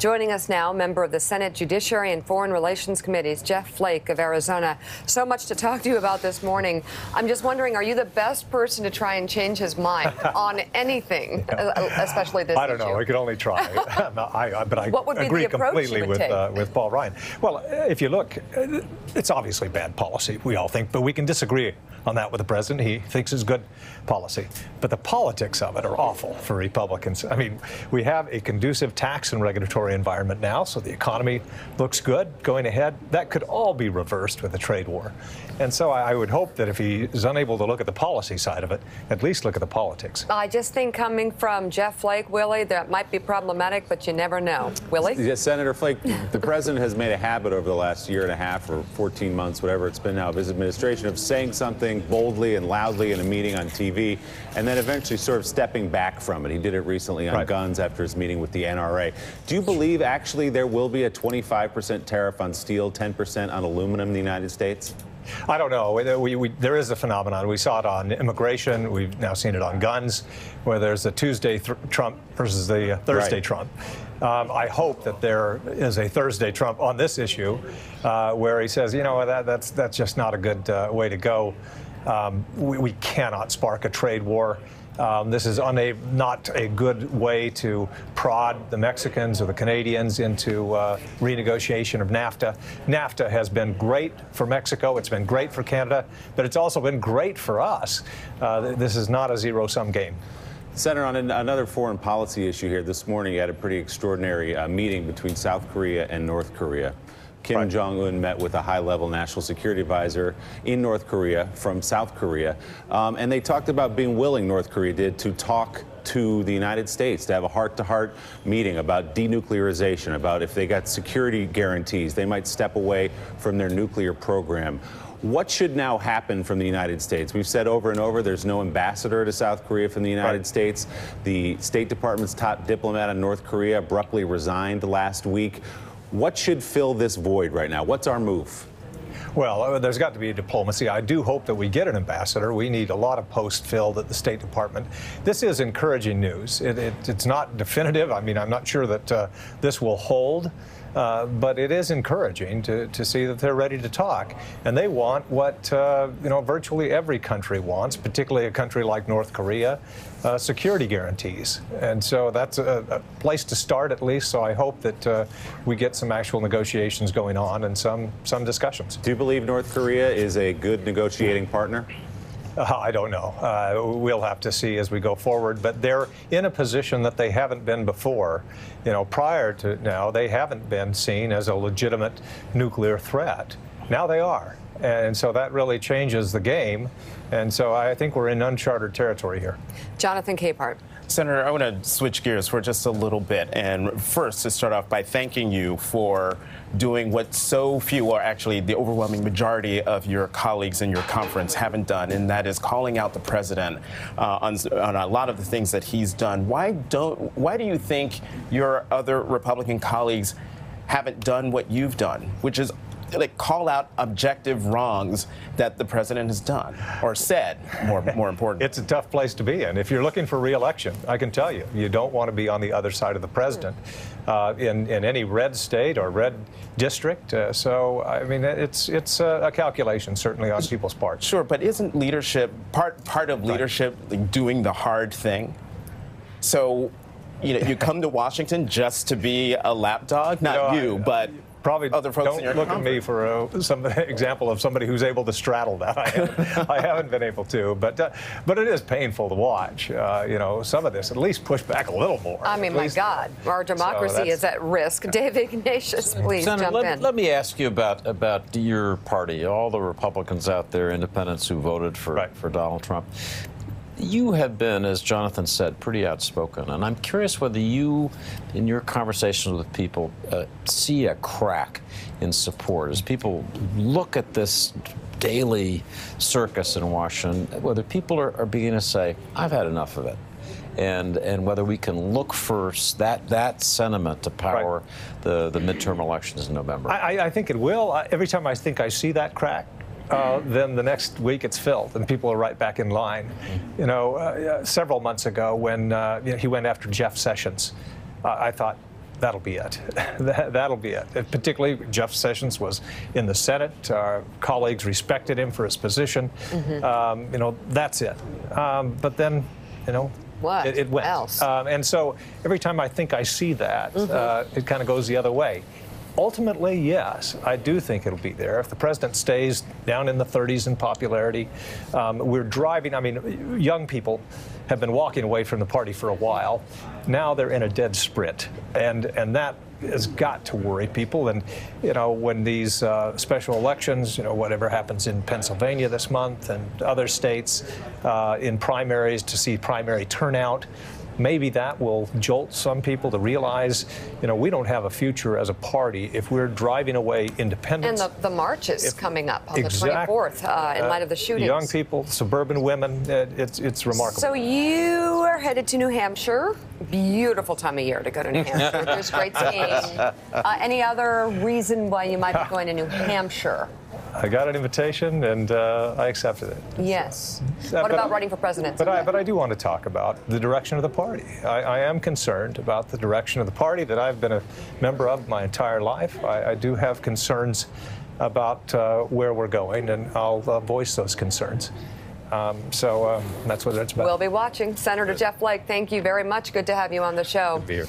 Joining us now, member of the Senate Judiciary and Foreign Relations Committees, Jeff Flake of Arizona. So much to talk to you about this morning. I'm just wondering, are you the best person to try and change his mind on anything, especially this issue? I don't know. We could only try. But I what would be agree the approach completely with Paul Ryan. Well, if you look, it's obviously bad policy, we all think, but we can disagree on that with the president. He thinks it's good policy. But the politics of it are awful for Republicans. I mean, we have a conducive tax and regulatory environment now, so the economy looks good going ahead. That could all be reversed with a trade war. And so I would hope that if he is unable to look at the policy side of it, at least look at the politics. I just think coming from Jeff Flake, Willie, that might be problematic, but you never know. Willie? Yes, Senator Flake, the president has made a habit over the last year and a half or 14 months, whatever it's been now, of his administration, of saying something boldly and loudly in a meeting on TV, and then eventually sort of stepping back from it. He did it recently on guns after his meeting with the NRA. Do you believe actually there will be a 25% tariff on steel, 10% on aluminum in the United States? I don't know. There is a phenomenon. We saw it on immigration. We've now seen it on guns, where there's a Tuesday Trump versus the Thursday Trump. I hope that there is a Thursday Trump on this issue, where he says, you know, that's just not a good way to go. We cannot spark a trade war. This is not a good way to prod the Mexicans or the Canadians into renegotiation of NAFTA. NAFTA has been great for Mexico. It's been great for Canada, but it's also been great for us. This is not a zero-sum game. Senator, on another foreign policy issue here, this morning you had a pretty extraordinary meeting between South Korea and North Korea. Kim Jong-un met with a high-level national security advisor in North Korea from South Korea, and they talked about being willing, North Korea did, to talk to the United States, to have a heart-to-heart meeting about denuclearization, about if they got security guarantees, they might step away from their nuclear program. What should now happen from the United States? We've said over and over there's no ambassador to South Korea from the United States. The State Department's top diplomat in North Korea abruptly resigned last week. What should fill this void right now? What's our move? Well, there's got to be diplomacy. I do hope that we get an ambassador. We need a lot of posts filled at the State Department. This is encouraging news. It's not definitive. I mean, I'm not sure that this will hold. But it is encouraging to see that they're ready to talk. And they want what virtually every country wants, particularly a country like North Korea, security guarantees. And so that's a place to start, at least. So I hope that we get some actual negotiations going on and some discussions. Do you believe North Korea is a good negotiating partner? I don't know. We'll have to see as we go forward. But they're in a position that they haven't been before. You know, prior to now, they haven't been seen as a legitimate nuclear threat. Now they are. And so that really changes the game. And so I think we're in uncharted territory here. Jonathan Capehart. Senator, I want to switch gears for just a little bit. And first, to start off by thanking you for doing what so few, or actually the overwhelming majority of your colleagues in your conference haven't done, and that is calling out the president on a lot of the things that he's done. Why do you think your other Republican colleagues haven't done what you've done, which is like call out objective wrongs that the president has done or said, more important? It's a tough place to be in. If you're looking for re-election, I can tell you, you don't want to be on the other side of the president in any red state or red district. So, I mean, it's a calculation, certainly, on people's parts. Sure, but isn't leadership, part of leadership, like doing the hard thing? So, you come to Washington just to be a lapdog? Not but probably other folks don't in your look at me for some example of somebody who's able to straddle that. I haven't been able to, but it is painful to watch. Some of this at least push back a little more. I mean, my God, our democracy is at risk. Dave Ignatius, please Senator, jump in. Let me ask you about your party, all the Republicans out there, independents who voted for Donald Trump. You have been, as Jonathan said, pretty outspoken, and I'm curious whether you, in your conversations with people, see a crack in support as people look at this daily circus in Washington, whether people are beginning to say, I've had enough of it, and whether we can look for that sentiment to power the midterm elections in November. I think it will. Every time I think I see that crack, then the next week it's filled and people are right back in line. Several months ago when he went after Jeff Sessions, I thought, that'll be it. That'll be it. Particularly, Jeff Sessions was in the Senate. Our colleagues respected him for his position. That's it. But then, what it went. Else? And so every time I think I see that, it kind of goes the other way. Ultimately, yes, I do think it'll be there. If the president stays down in the 30s in popularity, we're driving, young people have been walking away from the party for a while. Now they're in a dead sprint, and that has got to worry people. And, when these special elections, whatever happens in Pennsylvania this month and other states in primaries to see primary turnout, maybe that will jolt some people to realize, we don't have a future as a party if we're driving away independence. And the march is coming up on the 24th in light of the shootings. Young people, suburban women, it's remarkable. So you are headed to New Hampshire. Beautiful time of year to go to New Hampshire. There's great skiing. Any other reason why you might be going to New Hampshire? I got an invitation, and I accepted it. Yes. What about running for president? But I do want to talk about the direction of the party. I am concerned about the direction of the party that I've been a member of my entire life. I do have concerns about where we're going, and I'll voice those concerns. So that's what it's about. We'll be watching. Senator Jeff Flake, thank you very much. Good to have you on the show. Good to be here.